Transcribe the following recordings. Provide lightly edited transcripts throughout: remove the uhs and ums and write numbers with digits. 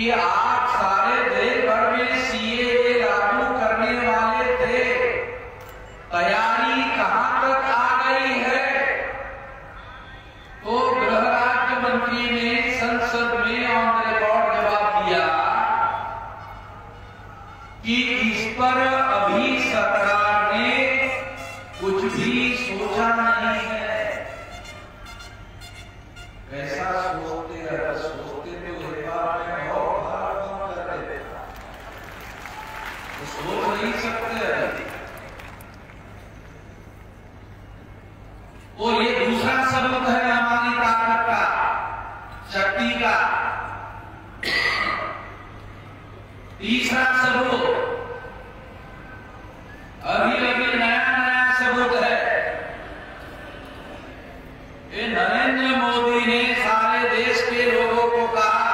कि आप सारे देश भर में सीएए लागू करने वाले थे, तैयारी कहां तक आ गई है? तो गृह राज्य मंत्री ने संसद में ऑन रिकॉर्ड जवाब दिया कि इस पर अभी सरकार ने कुछ भी सोचा नहीं है। कैसा सोचते तो एक बार में और काम कर देते, तो सोच नहीं सकते। तो ये दूसरा सबूत है हमारी ताकत का, शक्ति का। तीसरा सबूत अभी नया सबूत है। ये नरेंद्र मोदी ने सारे देश के लोगों को कहा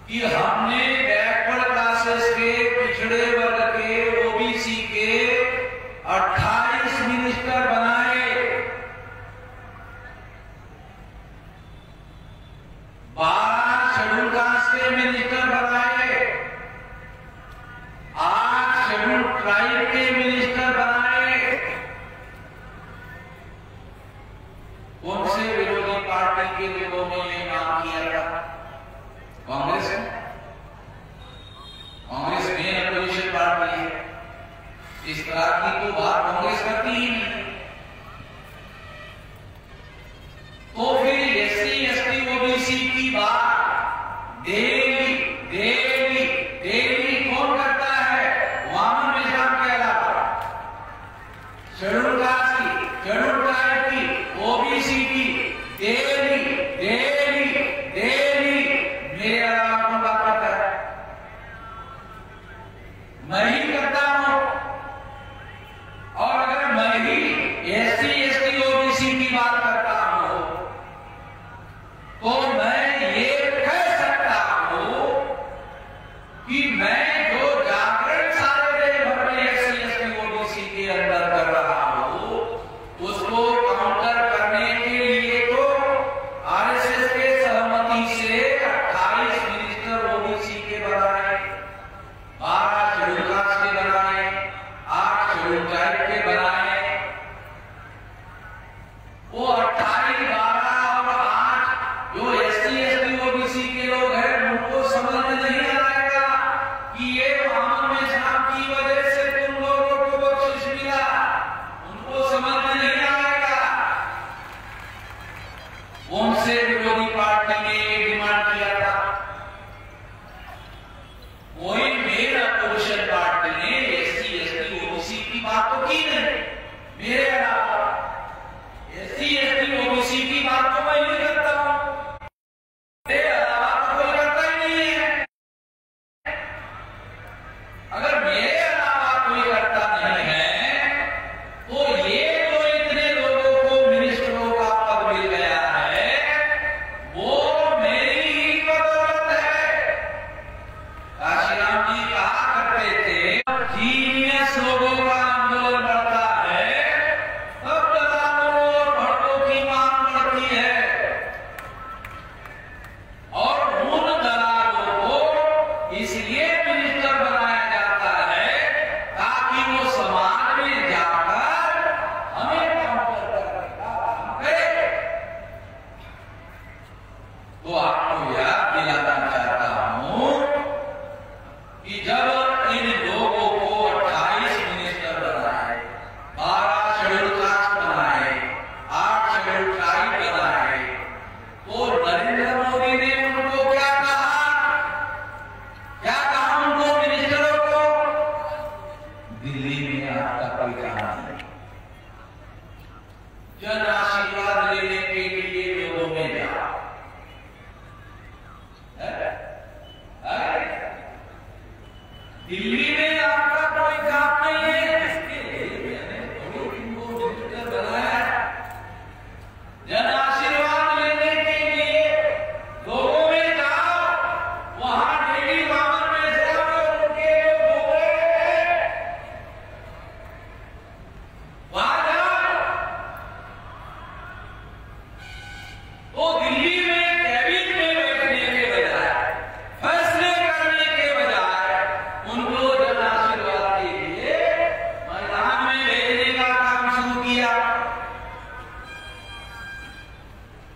कि हमने बैकवर्ड क्लासेस के, पिछड़े वर्ग के, ओबीसी के 28 मिनिस्टर बनाए, 12 शेड्यूल कास्ट के मिनिस्टर बनाए, 8 शेड्यूल ट्राइब के मिनिस्टर बनाए। कौन से विरोधी पार्टी के लोगों ने ये काम किया था? कांग्रेस मेन अपोजिशन पार्टी है। इस तरह की तो बात कांग्रेस करती ही नहीं। तो फिर एससी एसटी ओबीसी की बात डेली कौन करता है? वामन निजाम के अलावा शेड्यूल कास्ट की, शेड्यूल ट्राइब की, ओबीसी की डेली मेरे अलावा कौन बात करता है? मैं ही करता हूं। और अगर मैं ही एससी एसटी ओबीसी की बात करता हूं तो मैं ये कह सकता हूं कि मैं जो जागरण सारे देश भर में एससी एसटी ओबीसी के अंदर कर रहा हूं, उसको काउंटर करने के लिए तो आरएसएस के सहमति से 28 मिनिस्टर ओबीसी के बनाए, 12 शेड्यूल कास्ट के बनाए, 8 शेड्यूल ट्राइब के बनाए। वो 28, 12 और 8 जो एससी एसटी ओबीसी के लोग हैं, उनको समझ में नहीं आएगा कि ये वामन निजाम की वजह से तुम लोगों को बख्शिश मिला। उनको समझ में नहीं आएगा। कौन से विरोधी पार्टी ने ये डिमांड किया था? कोई मेन अपोजिशन पार्टी ने एससी एसटी ओबीसी की बात तो की नहीं। मेरे अलावा एससी एसटी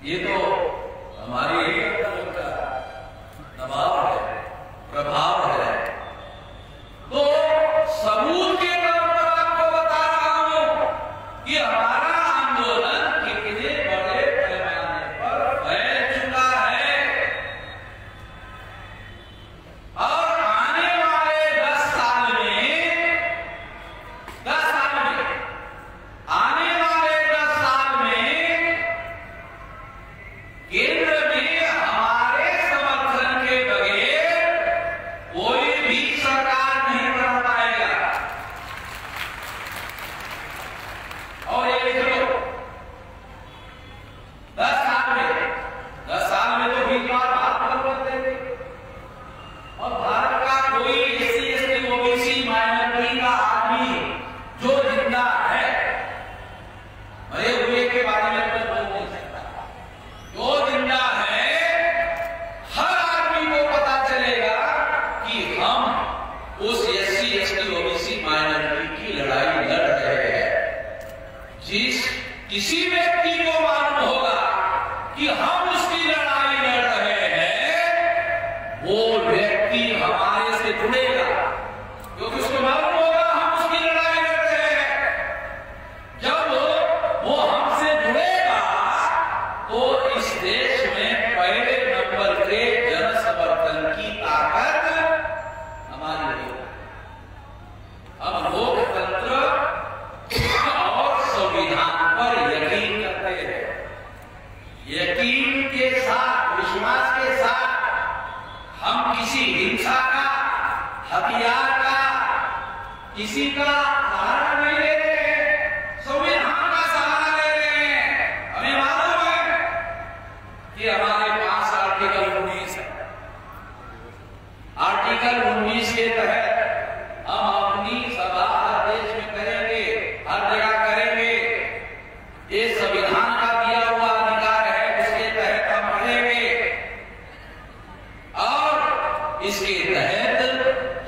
ये तो हमारी दबाव है, प्रभाव है। तो सबूत के तौर पर आपको बता रहा हूं कि हमारा आंदोलन कितने बड़े पैमाने पर फैल चुका है और आने वाले 10 साल में आने वाले 10 साल में केंद्र में हमारे समर्थन के बगैर कोई भी सरकार नहीं बन पाएगा। और ये लिख लो, 10 साल में तो भी भारत बन देंगे और भारत का कोई एससी एसटी ओबीसी माइनॉरिटी का आदमी जो जिंदा है, मरे हुए के बारे में तो बोल नहीं सकता, जो जिंदा है हर आदमी को पता चलेगा कि हम उस एससी एसटी ओबीसी माइनॉरिटी की लड़ाई लड़ रहे हैं। किसी व्यक्ति को मालूम होगा कि हम उसकी लड़ाई लड़ रहे हैं, वो व्यक्ति हमारे से जुड़ेगा, क्योंकि उसको मालूम होगा हम उसकी लड़ाई लड़ रहे हैं। जब वो हमसे जुड़ेगा तो इस देश में पहले नंबर के जन समर्थन की ताकत हमारी होगी। हम लोकतंत्र और संविधान पर यकीन करते हैं। यकीन के साथ, विश्वास के साथ हम किसी हिंसा का, हथियार का, किसी का सहारा नहीं ले रहे हैं, संविधान का सहारा ले रहे हैं। हमें मालूम है कि हमारे पास आर्टिकल 19 है। आर्टिकल 19 के तहत हम अपनी सभा हर देश में करेंगे, हर जगह करेंगे। ये संविधान का दिया हुआ अधिकार है, उसके तहत हम पढ़ेंगे और इसके तहत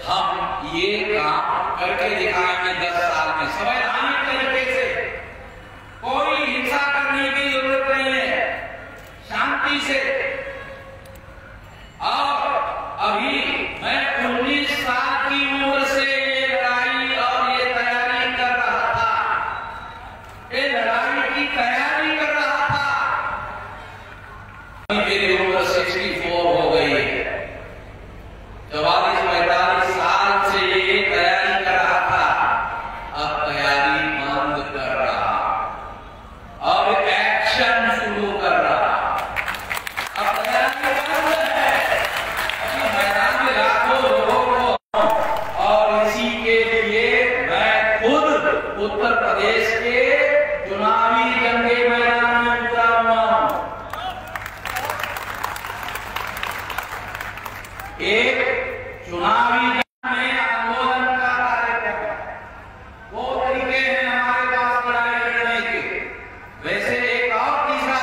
हम ये काम करके दिखाएंगे 10 साल में संवैधानिक तरीके से। कोई हिंसा करने की जरूरत नहीं है, शांति से। और अभी मैं 19 साल की उम्र से ये लड़ाई और ये तैयारी कर रहा था, ये लड़ाई की तैयारी कर रहा था। मेरी उम्र 64 हो गई है। 44-45 साल से ये तैयारी कर रहा था, अब तैयारी बंद कर रहा, अब एक्शन शुरू कर रहा। अब तैयारी बंद है, अभी मैदान में लाखों लोगों को, और इसी के लिए मैं खुद उत्तर प्रदेश के चुनावी जंग के मैदान में उतरा हुआ हूं। एक चुनावी जंग में आंदोलन का कार्यक्रम, वो तरीके हैं हमारे पास लड़ाई लड़ने के। वैसे एक और तीसरा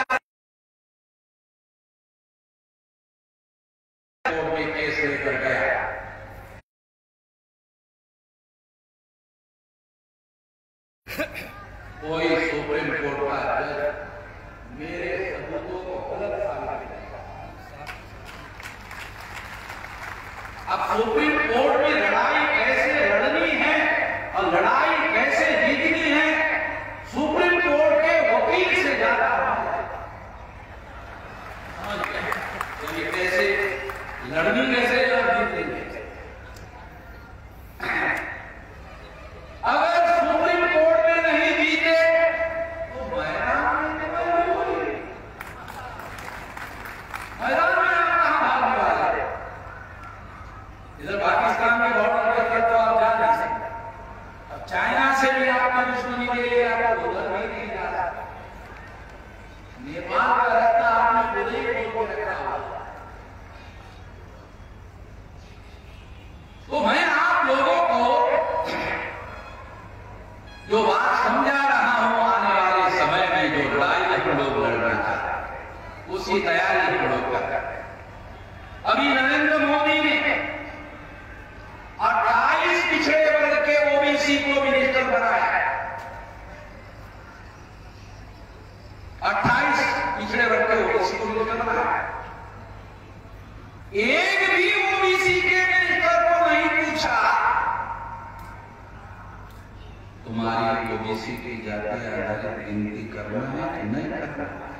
कोर्ट में केस लेकर गया, कोई सुप्रीम कोर्ट का जज मेरे सबूतों को गलत साबित करेगा। अब सुप्रीम कोर्ट में लड़ाई कैसे लड़नी है और लड़ाई कैसे जीतनी है, सुप्रीम कोर्ट के वकील से ज्यादा समझ गए। तो ये कैसे लड़नी, कैसे जीतेंगे। अगर सुप्रीम कोर्ट में नहीं जीते तो मैदान में आप कहां भागने वाले। इधर पाकिस्तान के बॉर्डर पर तो आप जा नहीं सकते, अब चाइना से भी आपका दुश्मनी के लिए आपको उधर भी नहीं जाना। नेपाल का रास्ता आपने खुद ही खोल के रखा हुआ। तो मैं आप लोगों को जो बात समझा रहा हूं, आने वाले समय में जो लड़ाई हम लोग लड़ना चाहते हैं उसकी तैयारी हम लोग कर रहे हैं। अभी नरेंद्र मोदी ने 28 पिछड़े वर्ग के ओबीसी को मिनिस्टर बनाया है। 28 पिछड़े वर्ग के ओबीसी को मिनिस्टर बनाया। एक भी ओबीसी के मिनिस्टर को नहीं पूछा तुम्हारी ओबीसी की जाति आधारित गिनती करना है कि नहीं करना है।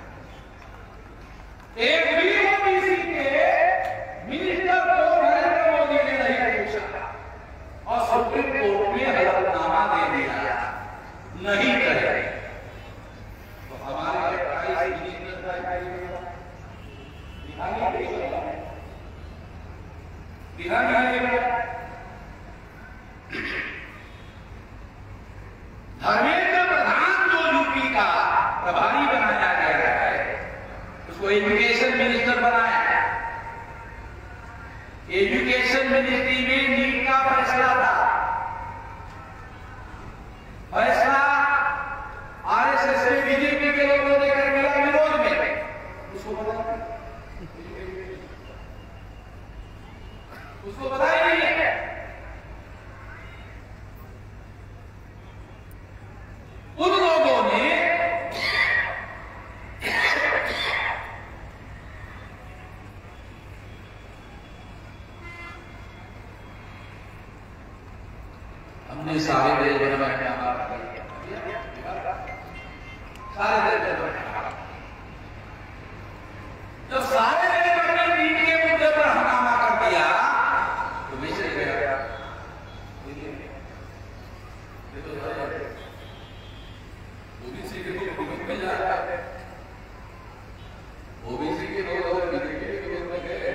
एक भी ओबीसी के मिनिस्टर को नरेंद्र मोदी ने नहीं पूछा और सुप्रीम कोर्ट में हलफनामा दे दिया नहीं करे। तो हमारे 28 मिनिस्टर धर्मेंद्र प्रधान जो यूपी का प्रभारी बनाया गया है उसको एजुकेशन मिनिस्टर बनाया। एजुकेशन मिनिस्ट्री में नीट का फैसला था। फैसला आरएसएस से बीजेपी के लोगों ने कर मिला विरोध में। उसको बताया नहीं है। उन लोगों ने हमने सारे देश भर में सारे देश भर जब सारे देश भर में नीट के मुद्दे पर हंगामा कर दिया तो मिश्र गया। ओबीसी के लोग में जा रहा है। ओबीसी के लोग और बीजेपी के लोग में गए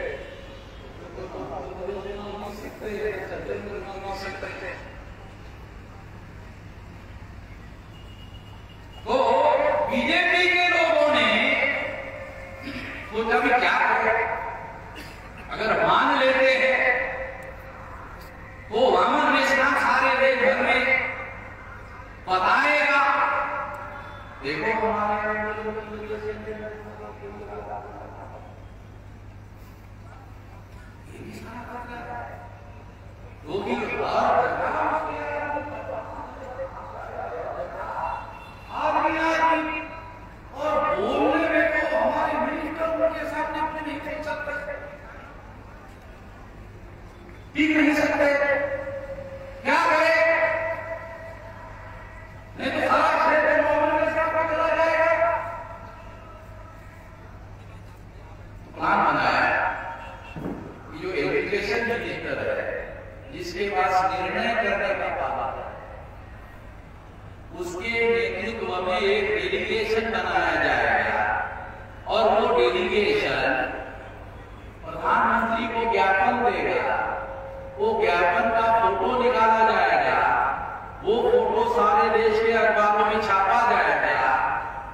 तो बीजेपी के लोगों ने सोचा भी क्या करें। अगर मान लेते हैं तो वामन मिश्रा सारे देश भर में बताएगा देखो हमारे और बोलने में तो हमारे मिनिस्टर उनके सामने अपने नहीं बोल सकते, टिक नहीं सकते। क्या करें? नहीं तो सारा क्षेत्र चला जाएगा। प्लान बनाया कि जो एजुकेशन मिनिस्टर है जिसके पास निर्णय करने का पावर है उसके नेतृत्व में एक डेलीगेशन बनाया जाएगा और वो डेलीगेशन प्रधानमंत्री को ज्ञापन देगा। वो ज्ञापन का फोटो निकाला जाएगा। वो फोटो सारे देश के अखबारों में छापा जाएगा,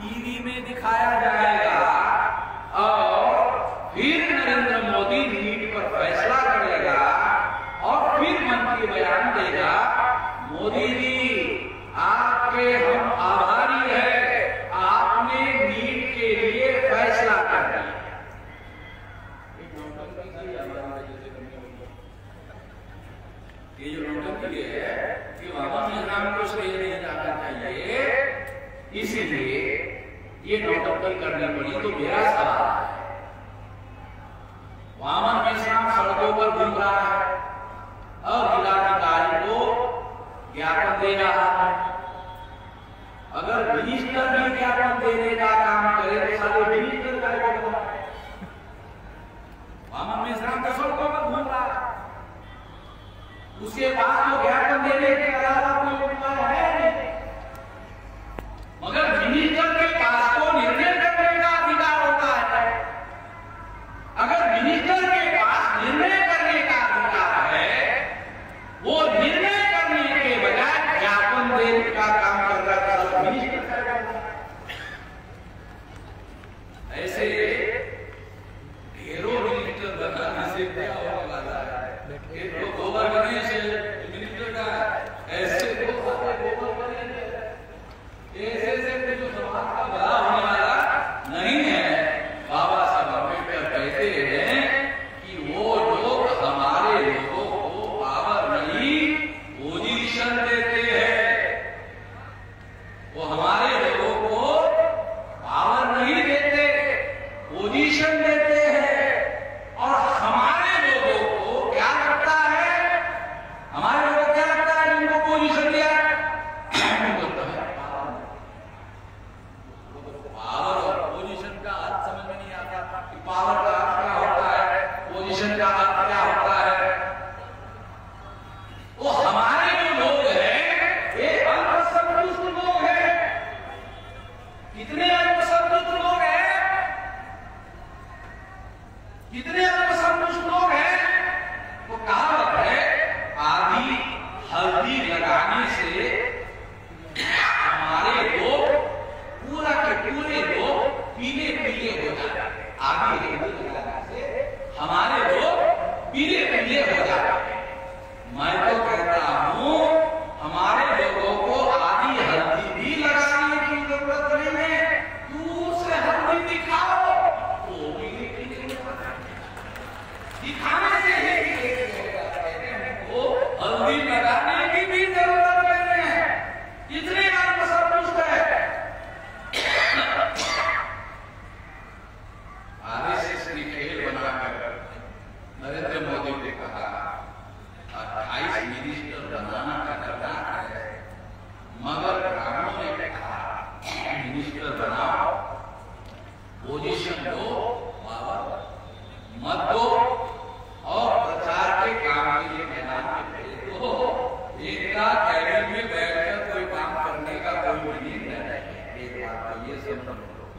टीवी में दिखाया जाएगा और फिर नरेंद्र मोदी नीट पर फैसला करेगा और फिर मन की बयान देगा मोदी जी आपके हम आभारी हैं, आपने नीट के लिए फैसला कर दिया। ये जो नोटंकी है कि वामन मिश्रा को श्रेय दिया जाना चाहिए, इसीलिए ये नोटंकी करनी पड़ी। तो मेरा सवाल है वामन मिश्रा सड़कों पर घूम रहा है और जिलाधिकारी को ज्ञापन दे रहा है। अगर मिनिस्टर भी ज्ञापन देने का काम करे तो सारे मिनिस्टर करेगा। वामन मिश्रा का सड़कों पर घूम रहा है, उसके पास तो ज्ञापन देने के अलावा कोई उपाय है नहीं। मगर मिनिस्टर के पास तो निर्णय करने का अधिकार होता है। अगर मिनिस्टर के पास निर्णय करने का अधिकार है, वो निर्णय करने के बजाय ज्ञापन देने का काम कर रहा था तो मिनिस्टर करेगा। ऐसे ढेरों मिनिस्टर बनाने से क्या होने वाला है? एक तो गोबर गणेश मिनिस्टर का ऐसे दो गोबर गणेश ऐसे जो समाज का भला होने वाला नहीं है। बाबा साहब अम्बेडकर कहते हैं कि वो लोग हमारे लोगों को पावर नहीं पोजीशन देते हैं। वो हमारे लोगों को पावर नहीं देते,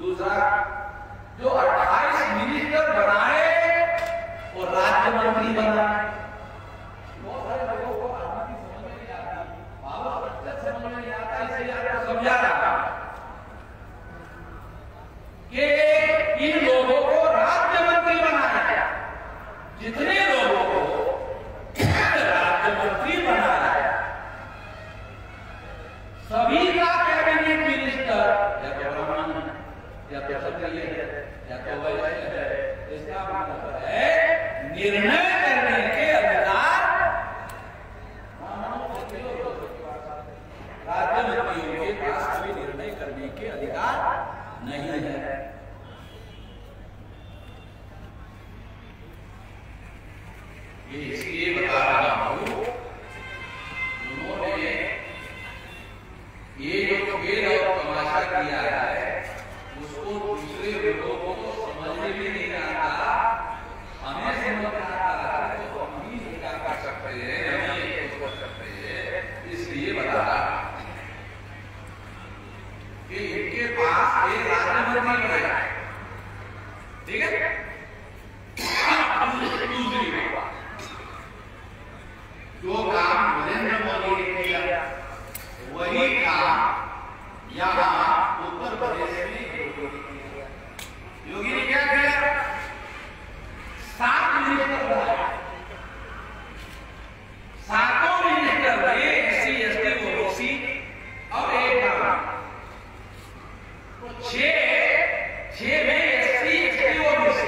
दूसरा, जो 28 मिनिस्टर बनाए और राज्य मंत्री बनाए। बहुत सारे लोगों को राजनीति समझ में नहीं आती, बाबा बच्चन समझ में नहीं आता, इसलिए आपको समझा रहा कि इन लोगों को राज्य मंत्री बनाया। जितने लोगों को राज्य मंत्री बनाया, सभी का कैबिनेट मिनिस्टर या तो ब्राह्मण है, या तो क्षत्रिय है, या तो वैश्य है। इसका मतलब है निर्णय करने के अधिकार राज्य मंत्रियों के पास कोई निर्णय करने के अधिकार नहीं है। ये इसलिए बता रहा हूं, उन्होंने ये जो खेल और तमाशा किया है उसको दूसरे लोगों को तो समझ में भी नहीं आता, हमें समझ में आता है तो हम ही क्या कर सकते हैं, हम ये कर सकते हैं। इसलिए बता रहा कि इनके पास एक राज्य मंत्री बनाया, ठीक है। दूसरी बात, जो काम नरेंद्र मोदी ने किया वही काम यहाँ उत्तर प्रदेश में योगी ने क्या किया? 7 मिनिस्टर बनाए, 7 मिनिस्टर बने SC ST OBC और एक नाम, तो 6 में SC ST OBC,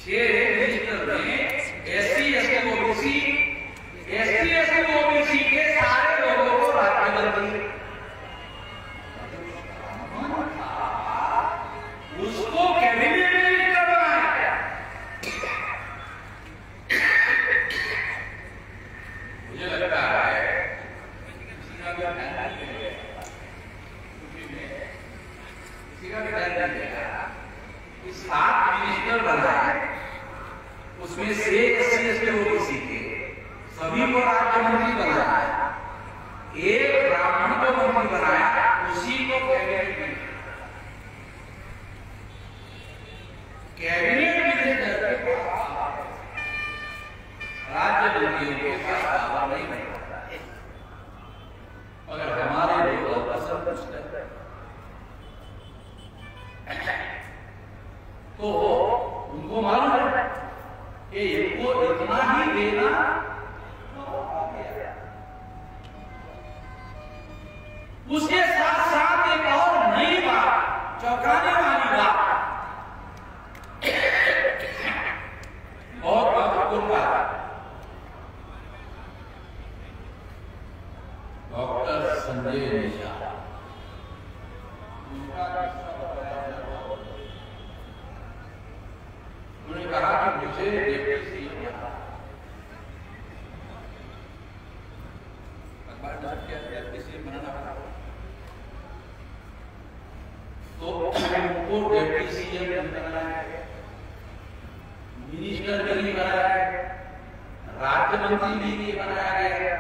6 मिनिस्टर बने SC ST OBC, SC ST OBC के सारे लोगों को राज्य मंत्री, उसको कैबिनेट मिनिस्टर बनाया। मुझे लगता है किसी का भी ध्यान नहीं देगा कि 7 मिनिस्टर बनाए, उसमें से SC ST OBC के सभी को राज्य मंत्री बनाया, एक ब्राह्मण को मंत्री बनाया, उसी को कैबिनेट मिनिस्टर के पास राज्य मंत्रियों के पास पावर नहीं बनता है। अगर हमारे लोग पसंद करते तो उनको मालूम है कि इनको इतना ही देना। उसके साथ साथ एक और नई बात, चौंकाने वाली बात, बहुत महत्वपूर्ण बात, डॉक्टर संजय निषाद, उन्होंने कहा कि मुझे डिप्टी सीएम बनाना पड़ा, तो उनको डिप्टी सीएम बनाया गया, मिनिस्टर भी नहीं बनाया गया, राज्य मंत्री भी नहीं बनाया गया,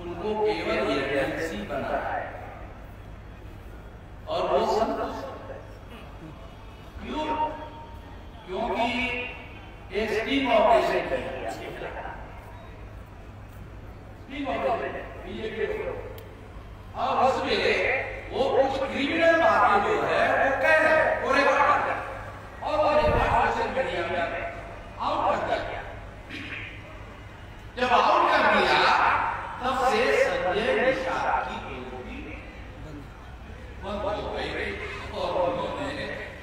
उनको केवल एजेंसी बनाया है और वो संतुष्ट है। क्यों? क्योंकि एक स्टिंग ऑपरेशन किया, स्टिंग ऑपरेशन बीजेपी और उसमें वो कुछ क्रिमिनल बातें जो है वो कह रहे हैं, वो रिकॉर्ड कर दिया और वो रिकॉर्ड सोशल मीडिया में आउट कर दिया। जब आउट कर दिया तब से संजय निषाद की ड्यूटी बंद हो गई और उन्होंने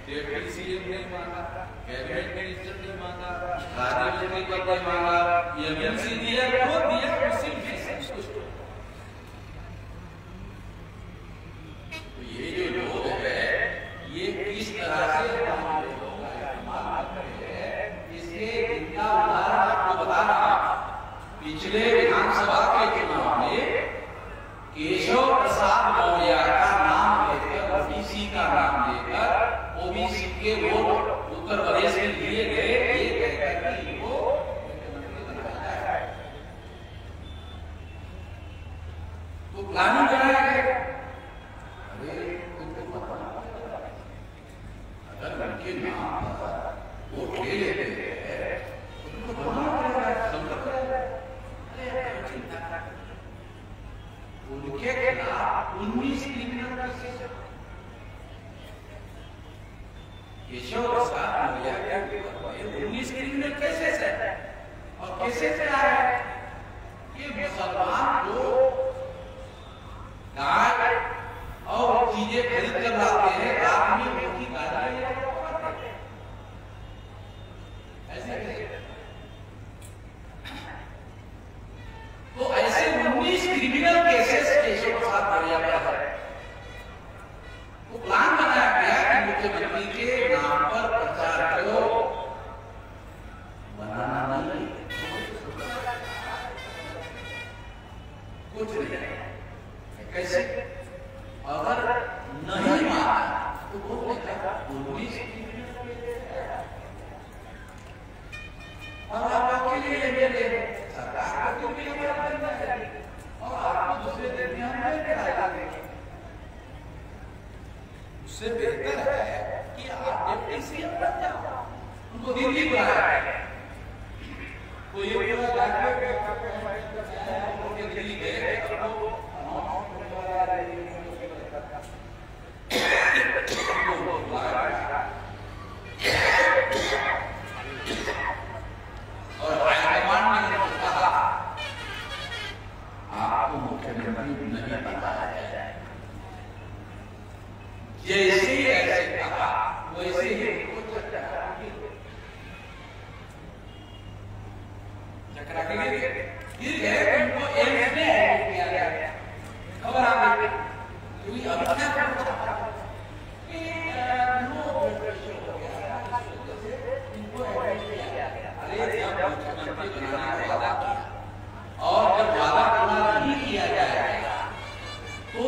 डिप्टी सीएम नहीं मांगा, कैबिनेट मिनिस्टर नहीं मांगा, राज्य मंत्री पद नहीं मांगा, एमएलसी दिया, खो दिया, उसी में संतुष्ट। ये जो लोग है ये किस तरह से हमारे लोगों का इस्तेमाल करते हैं, इसके इनका उदाहरण आपको बता रहा। पिछले विधानसभा के चुनाव में केशव प्रसाद मौर्य का नाम लेकर, ओबीसी का नाम लेकर ओबीसी के वोट उत्तर प्रदेश में लिए गए, ये कहकर कि वो मुख्यमंत्री बनाया है। के नाम पर वोट ले लेते हैं, उनको उनके खिलाफ 19 क्रिमिनल केसेस केशव प्रसाद मौर्य के 19 क्रिमिनल केसेस है। और केसेस क्या है कि मुसलमान लोग गाय और चीजें खरीद कर लाते हैं, रात में उनकी गाड़ी ऐसे तो ऐसे 19 क्रिमिनल केसेस केशव प्रसाद मौर्य पर है। तो प्लान बनाया गया कि मुख्यमंत्री के नाम पर प्रचार करो, बनाना नहीं कुछ नहीं। कैसे? अगर नहीं माना तो वो बोलेगा 19 और आप अकेले ले सरकार को भी और आप दूसरे दिन ध्यान देंगे। उससे बेहतर है कि आप डिप्टी सीएम बन जाओ, उनको दिल्ली बुलाया है। तो ये पूरा दिल्ली गए और हाईकमांड ने कहा आपको मुख्यमंत्री नहीं बनाया जाए। जैसे ही ऐसे कहा वैसे ही चक्रा गिर गए, उनको एम्स में एडमिट किया गया। खबर आ गई क्योंकि अब क्या और जब वादा पूरा नहीं किया जाएगा तो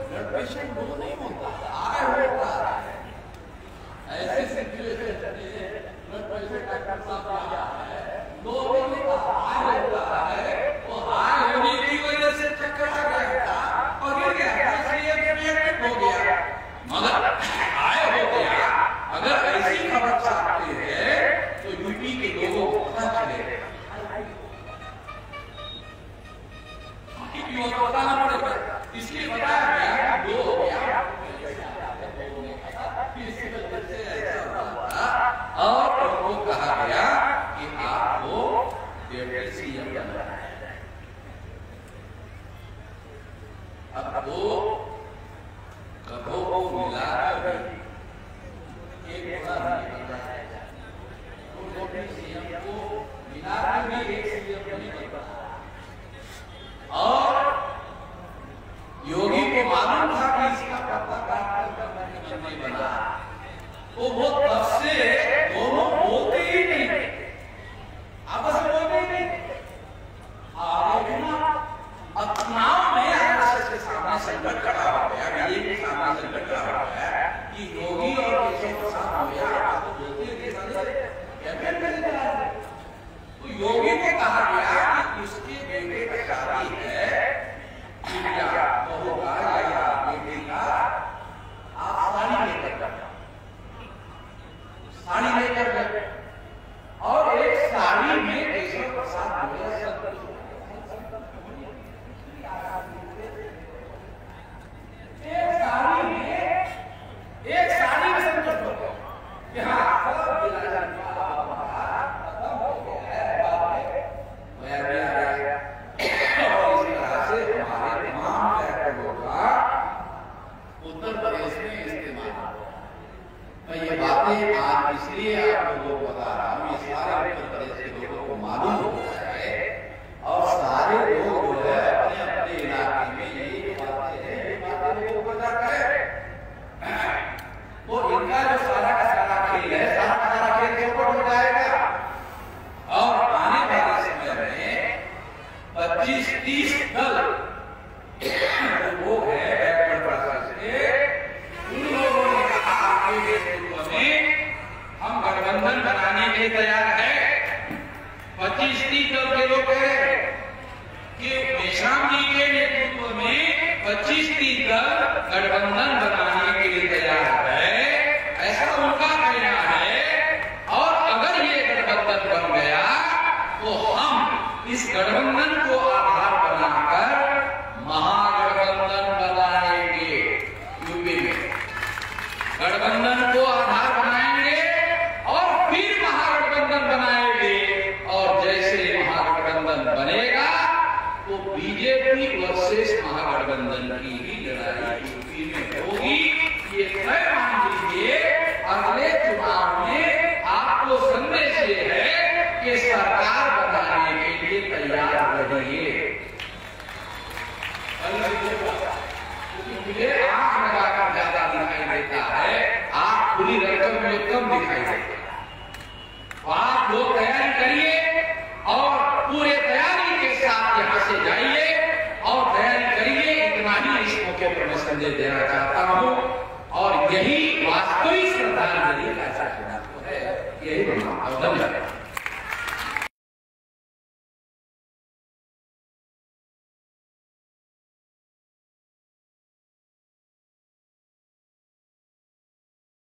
ब्लड प्रेशर लो नहीं होता, हाई होता है। ऐसे सिचुएशन में ब्लड प्रेशर डॉक्टर साहब क्या है, लो नहीं होता, हाई होता है। वो हाई होने की वजह से चक्कर आ गया और गिर गया, इसलिए एडमिट हो गया। मगर हाई हो गया, अगर ऐसी खबर छापते हैं तो यूपी के लोगों को पता चलेगा, बताना पड़ेगा। इसलिए बताया गया दो हो गया और उनको कहा गया कि आपको डिप्टी सीएम बनना है। अब वो कभों को मिलाकर एक डिप्टी सीएम को मिलाकर भी एक सीएम नहीं बनता। और योगी को मालूम था कि इसका पता काटकर नहीं बना, तो वो तब से दोनों बोलते ही नहीं, आपस में बोलते ही नहीं। अब चुनाव में आरएसएस के सामने संकट खड़ा हो गया, बीजेपी के सामने संकट खड़ा हो गया कि योगी और केशव प्रसाद मौर्य आपको बोलते कैंपेन करने जा रहे। तो योगी को कहा गया कि उसके बेटे का शादी है, होगा या बेटे का, आप साड़ी लेकर गए और एक साड़ी में केशव प्रसाद मौर्य एक साड़ी में संकट हो गया कि हाँ उत्तर प्रदेश में इस्तेमाल। मैं ये बातें आज इसलिए आप लोगों को बता रहा हूँ, ये सारे उत्तर प्रदेश के लोगों को मालूम हो जाए और सारे लोग जो है अपने अपने इलाके में यही बातें हैं वो पता करें। वो इनका जो सारा का सारा खेल है, सारा का सारा खेल चौपट हो जाएगा और आने वाले समय में 25-30 दल वो है हम गठबंधन बनाने के लिए तैयार है। 25-30 गठबंधन को आधार बनाएंगे और फिर महागठबंधन बनाएंगे। और जैसे महागठबंधन बनेगा तो बीजेपी वर्सेस महागठबंधन की ही लड़ाई यूपी में होगी। ये तय मान लीजिए। अगले चुनाव में आपको संदेश ये है कि सरकार बनाने के लिए तैयार रहिए। मुझे आंख लगाकर ज्यादा दिखाई देता है, आंख खुली रकम में कम दिखाई देता है। आप लोग तैयारी करिए और पूरे तैयारी के साथ यहाँ से जाइए और तैयारी करिए। इतना ही इस मौके पर मैं संदेश देना चाहता हूं।